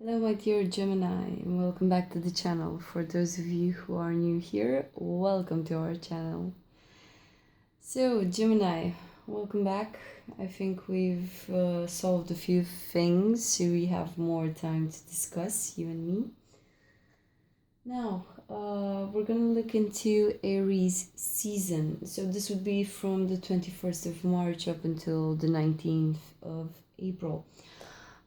Hello, my dear Gemini, and welcome back to the channel. For those of you who are new here, welcome to our channel. So, Gemini, welcome back. I think we've solved a few things, so we have more time to discuss, you and me. Now, we're gonna look into Aries season. So, this would be from the 21st of March up until the 19th of April.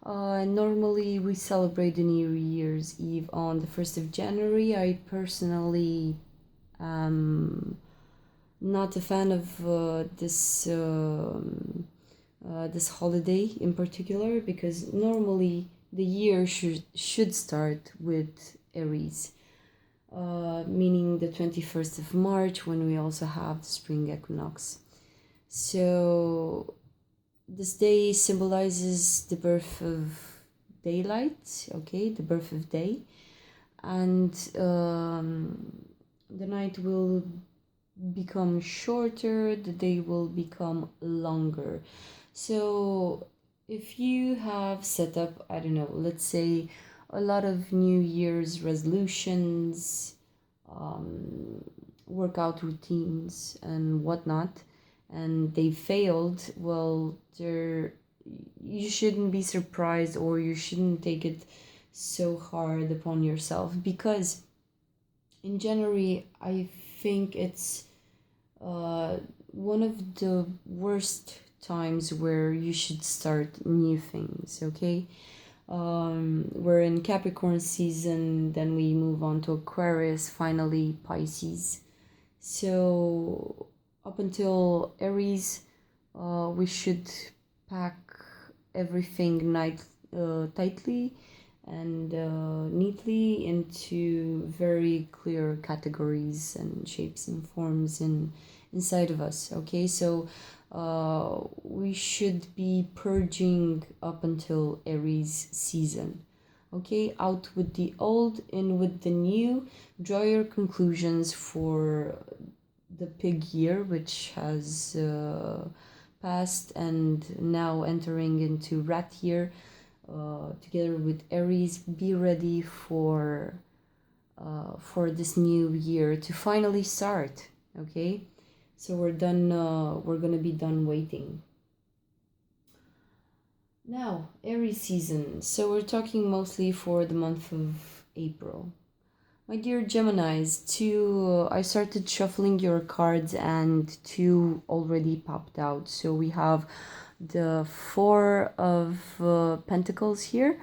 Normally we celebrate the New Year's Eve on the 1st of January. I personally am not a fan of this holiday in particular, because normally the year should start with Aries, meaning the 21st of March, when we also have the spring equinox. So this day symbolizes the birth of daylight, okay, the birth of day, and the night will become shorter, the day will become longer. So if you have set up, I don't know, let's say a lot of New Year's resolutions, workout routines and whatnot, and they failed, well, you shouldn't be surprised, or you shouldn't take it so hard upon yourself, because in January I think it's one of the worst times where you should start new things, okay? We're in Capricorn season, then we move on to Aquarius, finally Pisces. So up until Aries, we should pack everything tightly and neatly into very clear categories and shapes and forms inside of us. Okay, so we should be purging up until Aries season. Okay, out with the old, in with the new. Draw your conclusions for the pig year, which has passed, and now entering into rat year, together with Aries. Be ready for this new year to finally start. Okay, so we're done. We're gonna be done waiting. Now, Aries season. So we're talking mostly for the month of April. My dear Geminis, I started shuffling your cards and two already popped out. So we have the Four of Pentacles here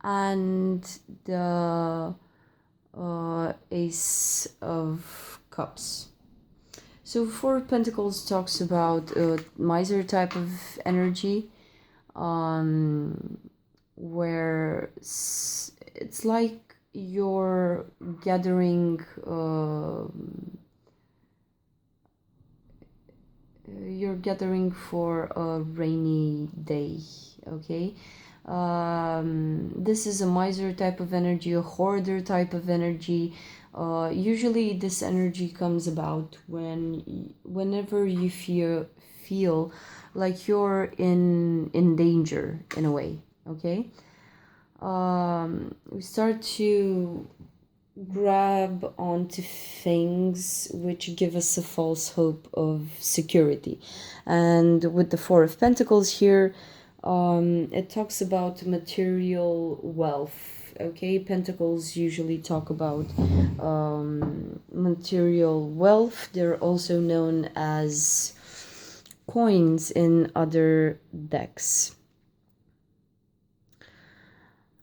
and the Ace of Cups. So Four of Pentacles talks about a miser type of energy, where it's like you're gathering for a rainy day, okay? This is a miser type of energy, a hoarder type of energy. Usually this energy comes about whenever you feel like you're in danger, in a way, okay? We start to grab onto things which give us a false hope of security. And with the Four of Pentacles here, it talks about material wealth. Okay, Pentacles usually talk about material wealth. They're also known as coins in other decks.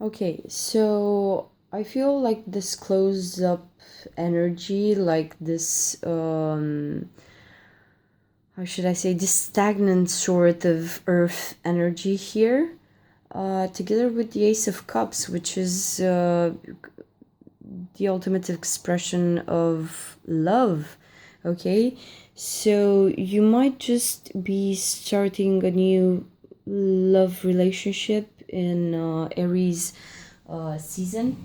Okay, so I feel like this closed up energy, like this, how should I say, this stagnant sort of earth energy here, together with the Ace of Cups, which is the ultimate expression of love. Okay, so you might just be starting a new love relationship in Aries season.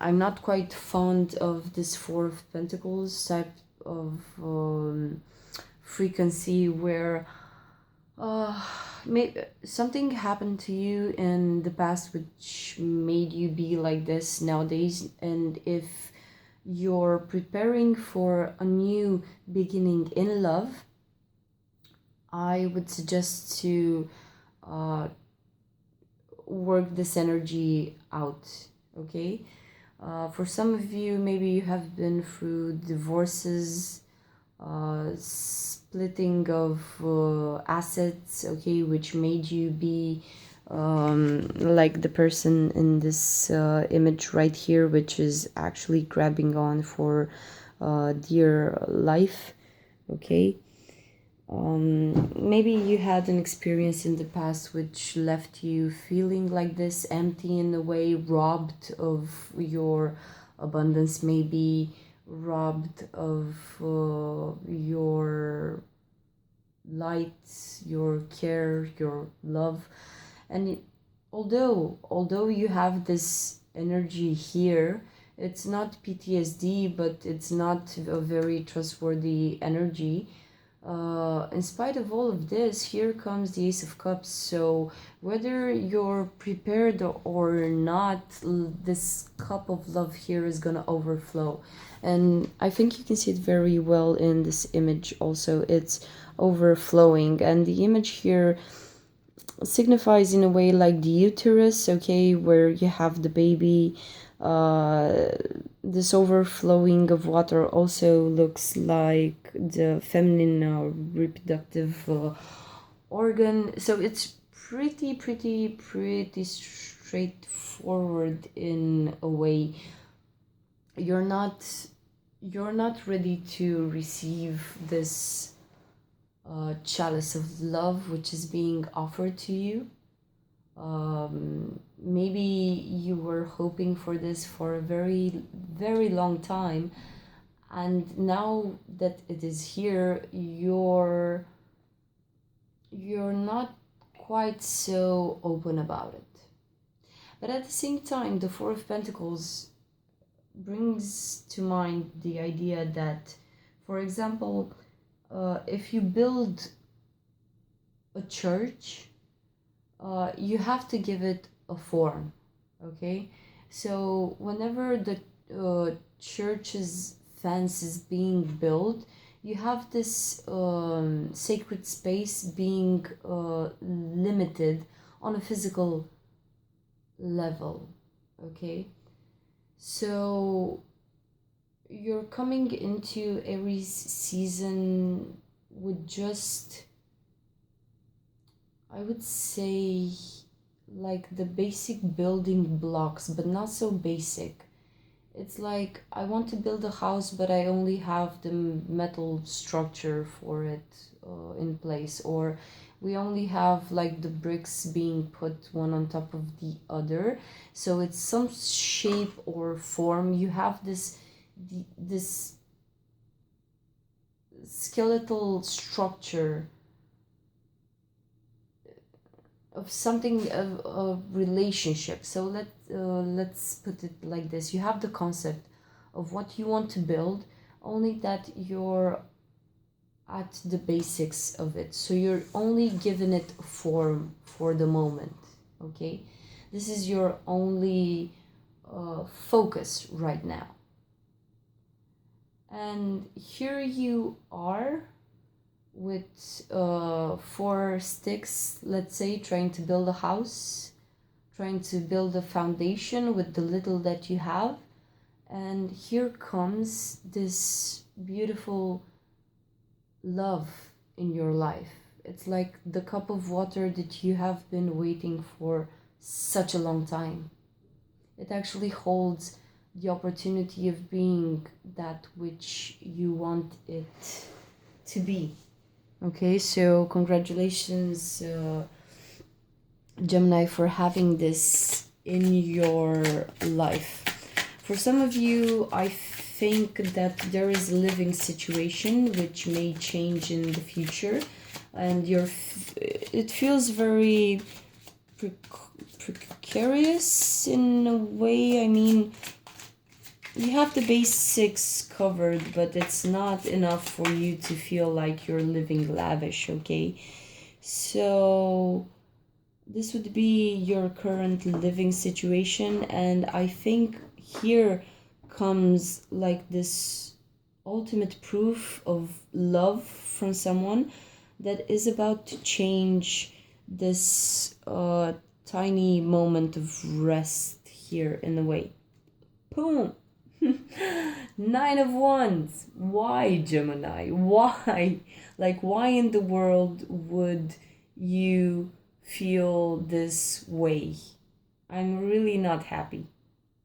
I'm not quite fond of this Four of Pentacles type of frequency, where uh maybe something happened to you in the past which made you be like this nowadays, and if you're preparing for a new beginning in love, I would suggest to uh work this energy out. Okay. For some of you, maybe you have been through divorces, splitting of assets, okay, which made you be like the person in this image right here, which is actually grabbing on for dear life, okay. Maybe you had an experience in the past which left you feeling like this, empty in a way, robbed of your abundance, maybe robbed of your light, your care, your love. And although you have this energy here, it's not PTSD, but it's not a very trustworthy energy. In spite of all of this, here comes the Ace of Cups. So whether you're prepared or not, this cup of love here is gonna overflow. And I think you can see it very well in this image also. It's overflowing, and the image here signifies in a way like the uterus, okay, where you have the baby. This overflowing of water also looks like the feminine reproductive organ. So it's pretty straightforward in a way. You're not ready to receive this chalice of love which is being offered to you. Maybe you were hoping for this for a very long time, and now that it is here, you're not quite so open about it. But at the same time, the Four of Pentacles brings to mind the idea that, for example, if you build a church, you have to give it a form, okay? So whenever the church's fence is being built, you have this sacred space being limited on a physical level, okay? So you're coming into Aries season with just, I would say, like the basic building blocks, but not so basic. It's like, I want to build a house, but I only have the metal structure for it in place, or we only have like the bricks being put one on top of the other. So it's some shape or form. You have this skeletal structure of something, of a relationship. So let's put it like this. You have the concept of what you want to build, only that you're at the basics of it, so you're only giving it form for the moment, okay? This is your only focus right now. And here you are with 4 sticks, let's say, trying to build a house, trying to build a foundation with the little that you have. And here comes this beautiful love in your life. It's like the cup of water that you have been waiting for such a long time. It actually holds the opportunity of being that which you want it to be. Okay, so congratulations, Gemini, for having this in your life. For some of you, I think that there is a living situation which may change in the future, and it feels very precarious in a way. I mean, you have the basics covered, but it's not enough for you to feel like you're living lavish, okay? So this would be your current living situation, and I think here comes like this ultimate proof of love from someone that is about to change this tiny moment of rest here in a way. Boom. Nine of Wands. Why, Gemini? Why? Like, why in the world would you feel this way? I'm really not happy.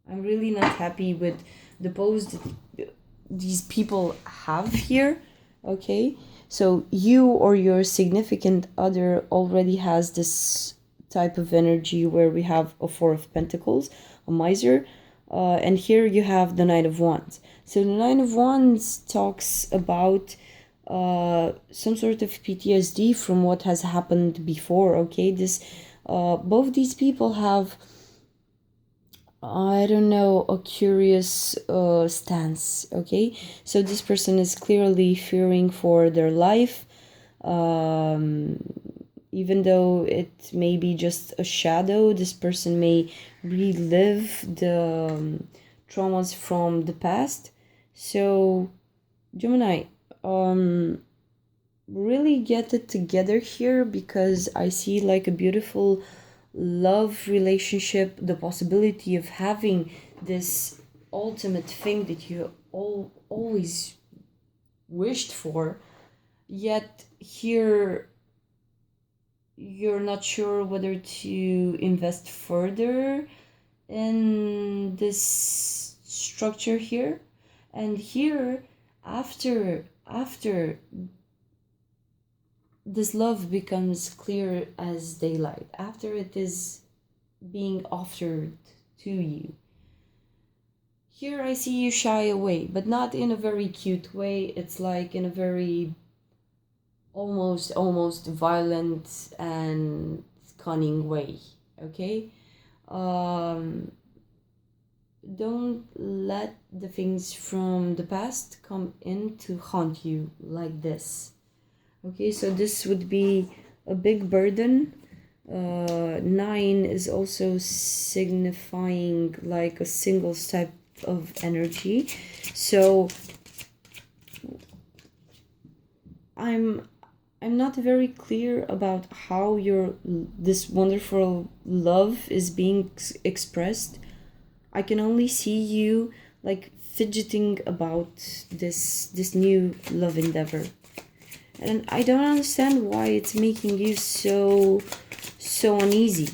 I'm really not happy with the pose that these people have here. Okay? So, you or your significant other already has this type of energy where we have a Four of Pentacles, a miser, and here you have the Knight of Wands. So the Knight of Wands talks about some sort of PTSD from what has happened before. Okay, this both these people have, I don't know, a curious stance. Okay, so this person is clearly fearing for their life. Even though it may be just a shadow, this person may relive the traumas from the past. So, Gemini, really get it together here, because I see like a beautiful love relationship, the possibility of having this ultimate thing that you always wished for, yet here you're not sure whether to invest further in this structure here. And here, after this love becomes clear as daylight, after it is being offered to you, here I see you shy away, but not in a very cute way. It's like in a very almost violent and cunning way. Okay, don't let the things from the past come in to haunt you like this. Okay, so this would be a big burden. 9 is also signifying like a single type of energy. So I'm not very clear about how this wonderful love is being expressed. I can only see you like fidgeting about this new love endeavor. And I don't understand why it's making you so uneasy,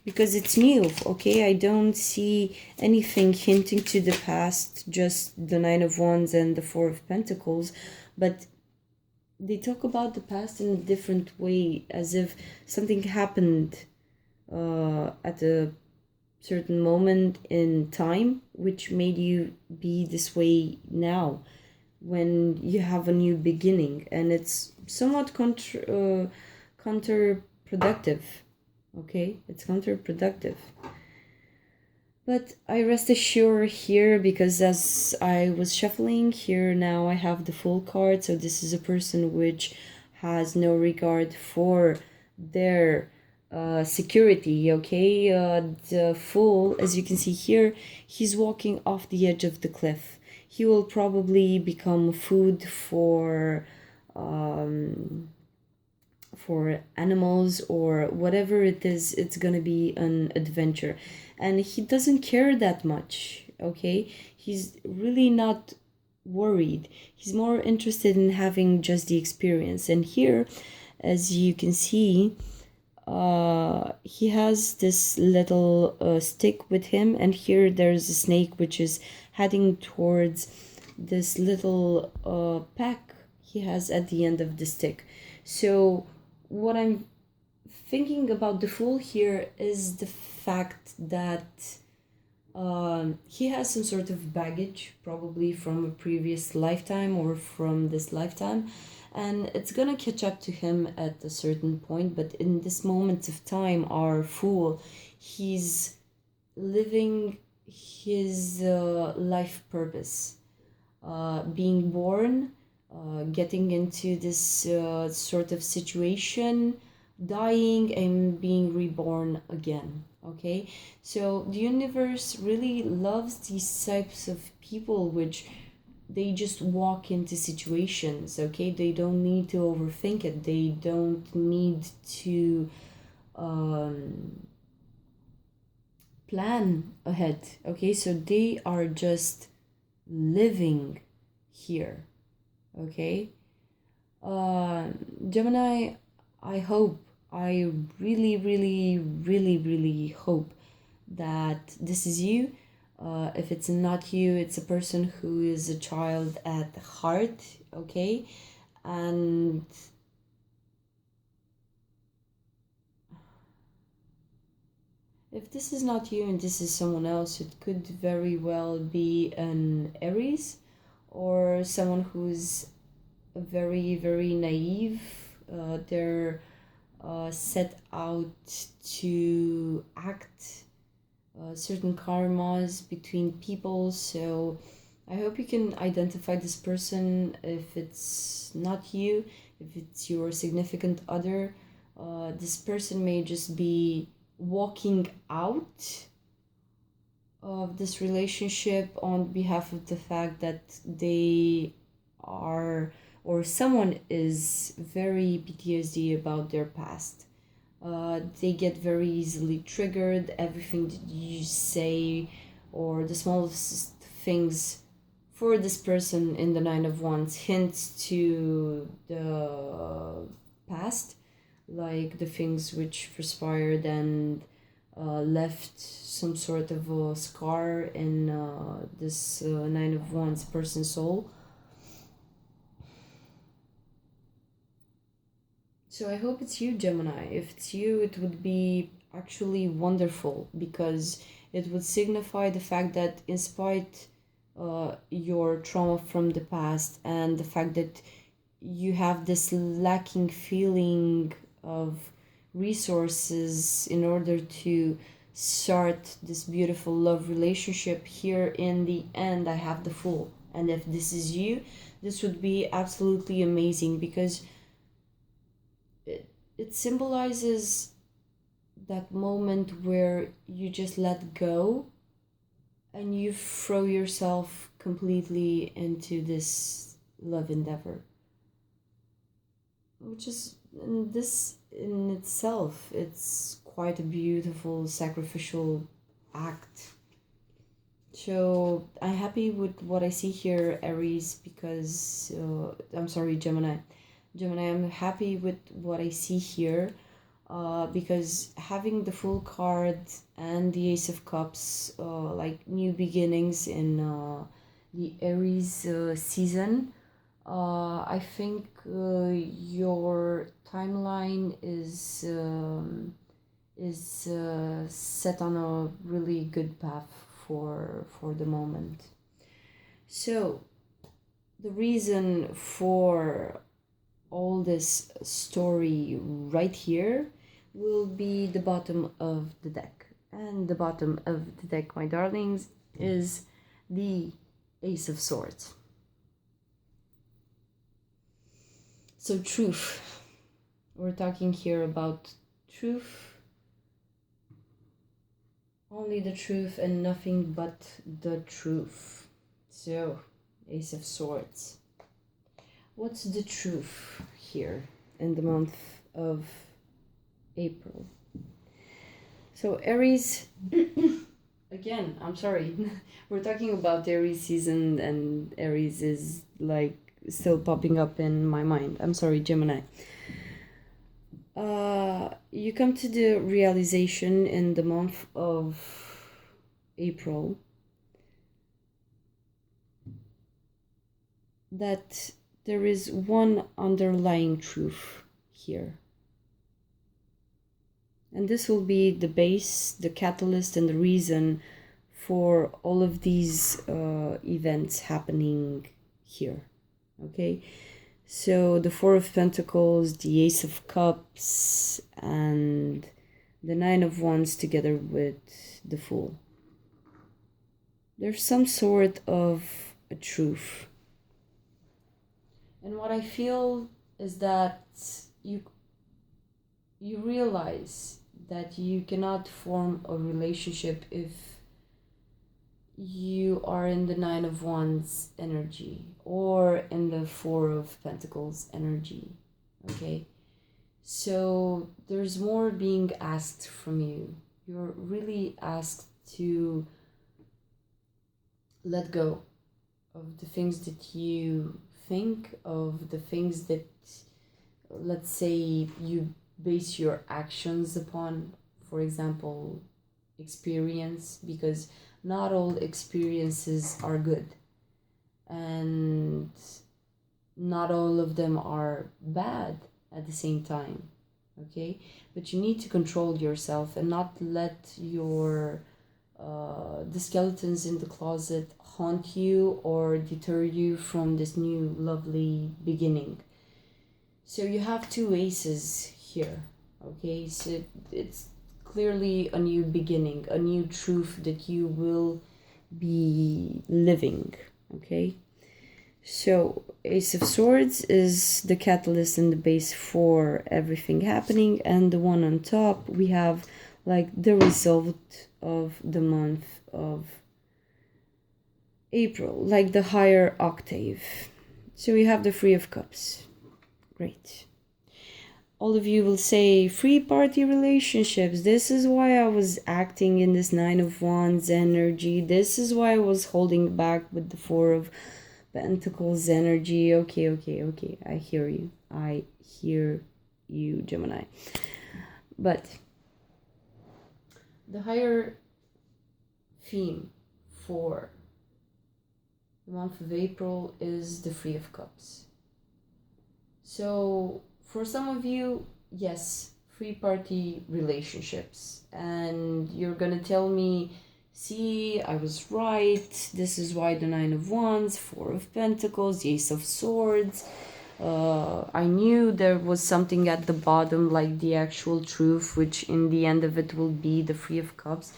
because it's new. Okay, I don't see anything hinting to the past, just the Nine of Wands and the Four of Pentacles, but they talk about the past in a different way, as if something happened at a certain moment in time which made you be this way now, when you have a new beginning, and it's somewhat counterproductive. Okay, it's counterproductive. But I rest assured here, because as I was shuffling here, now I have the full card. So this is a person which has no regard for their security. Okay, the Fool, as you can see here, he's walking off the edge of the cliff. He will probably become food for animals or whatever it is. It's gonna be an adventure, and he doesn't care that much. Okay, he's really not worried. He's more interested in having just the experience. And here, as you can see, he has this little stick with him, and here there's a snake which is heading towards this little pack he has at the end of the stick. So what I'm thinking about the Fool here is the fact that he has some sort of baggage, probably from a previous lifetime or from this lifetime, and it's gonna catch up to him at a certain point. But in this moment of time, our Fool, he's living his life purpose, being born, getting into this sort of situation, dying and being reborn again. Okay, so the universe really loves these types of people, which they just walk into situations. Okay, they don't need to overthink it, they don't need to plan ahead. Okay, so they are just living here. Okay, uh, Gemini, I hope, I really, really, really, really hope that this is you. If it's not you, it's a person who is a child at heart. Okay, and if this is not you and this is someone else, it could very well be an Aries or someone who's very, very naive. They're set out to act certain karmas between people. So I hope you can identify this person. If it's not you, if it's your significant other, this person may just be walking out of this relationship on behalf of the fact that they are, or someone is very PTSD about their past. They get very easily triggered. Everything that you say or the smallest things for this person in the Nine of Wands hints to the past, like the things which transpired and left some sort of a scar in this Nine of Wands person's soul. So I hope it's you, Gemini. If it's you, it would be actually wonderful, because it would signify the fact that in spite your trauma from the past and the fact that you have this lacking feeling of resources in order to start this beautiful love relationship, here in the end I have the Fool. And if this is you, this would be absolutely amazing, because it symbolizes that moment where you just let go and you throw yourself completely into this love endeavor, which is, this in itself, it's quite a beautiful sacrificial act. So I'm happy with what I see here, Aries, because I'm sorry, Gemini. I'm happy with what I see here, because having the Fool card and the Ace of Cups, like new beginnings in the Aries season, I think your timeline is set on a really good path for the moment. So the reason for all this story right here will be the bottom of the deck. And the bottom of the deck, my darlings, is the Ace of Swords. So truth. We're talking here about truth. Only the truth and nothing but the truth. So, Ace of Swords. What's the truth here in the month of April? So Aries, again, I'm sorry, we're talking about Aries season and Aries is like still popping up in my mind. I'm sorry, Gemini. You come to the realization in the month of April that there is one underlying truth here. And this will be the base, the catalyst, and the reason for all of these events happening here. Okay? So the Four of Pentacles, the Ace of Cups, and the Nine of Wands together with the Fool. There's some sort of a truth. And what I feel is that you you realize that you cannot form a relationship if you are in the Nine of Wands energy or in the Four of Pentacles energy. Okay, so there's more being asked from you. You're really asked to let go of the things that you think, of the things that, let's say, you base your actions upon. For example, experience, because not all experiences are good and not all of them are bad at the same time. Okay, but you need to control yourself and not let your the skeletons in the closet haunt you or deter you from this new lovely beginning. So you have two aces here. Okay, so it's clearly a new beginning, a new truth that you will be living. Okay, so Ace of Swords is the catalyst and the base for everything happening, and the one on top we have like the result of the month of April, like the higher octave. So we have the Three of Cups. Great. All of you will say free party relationships. This is why I was acting in this Nine of Wands energy. This is why I was holding back with the Four of Pentacles energy. Okay. I hear you. I hear you, Gemini. But the higher theme for the month of April is the Three of Cups. So for some of you, yes, free party relationships. And you're gonna tell me, see, I was right. This is why the Nine of Wands, Four of Pentacles, Ace of Swords. I knew there was something at the bottom, like the actual truth, which in the end of it will be the Three of Cups.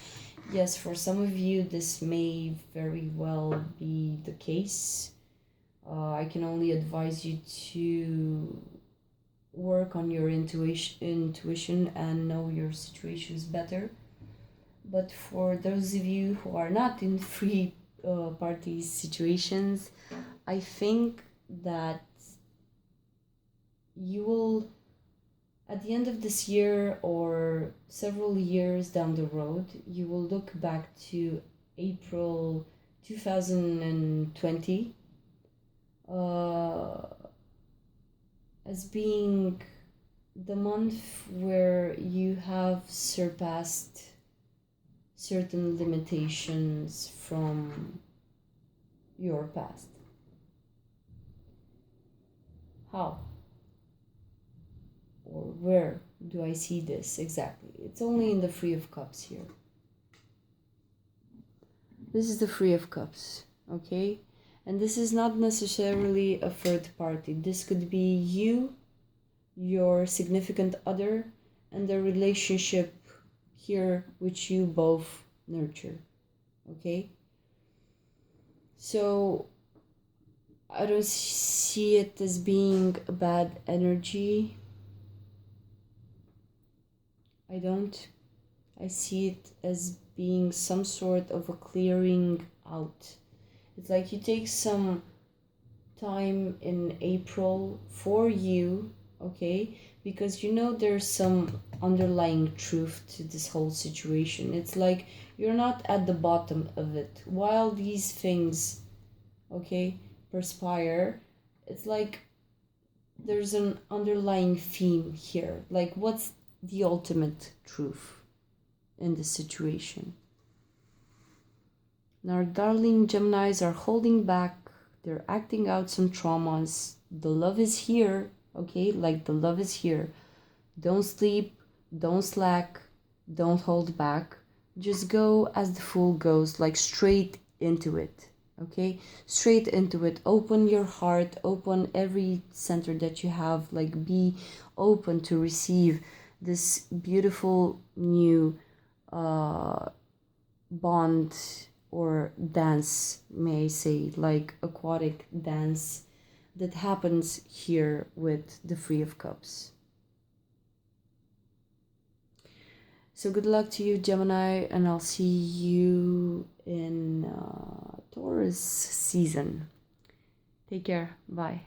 Yes, for some of you, this may very well be the case. I can only advise you to work on your intuition and know your situations better. But for those of you who are not in free party situations, I think that you will, at the end of this year or several years down the road, you will look back to April 2020 as being the month where you have surpassed certain limitations from your past. How? Or where do I see this exactly? It's only in the Three of Cups here. This is the Three of Cups, okay? And this is not necessarily a third party. This could be you, your significant other, and the relationship here which you both nurture, okay? So I don't see it as being a bad energy. I don't. I see it as being some sort of a clearing out. It's like you take some time in April for you, okay? Because you know there's some underlying truth to this whole situation. It's like you're not at the bottom of it. While these things, okay, perspire, it's like there's an underlying theme here. Like, what's the ultimate truth in this situation? Now, our darling Geminis are holding back. They're acting out some traumas. The love is here, okay? Like, the love is here. Don't sleep, don't slack, don't hold back. Just go as the fool goes, like straight into it, okay? Straight into it. Open your heart, open every center that you have. Like, be open to receive this beautiful new bond or dance, may I say, like aquatic dance that happens here with the Three of Cups. So good luck to you, Gemini, and I'll see you in Taurus season. Take care. Bye.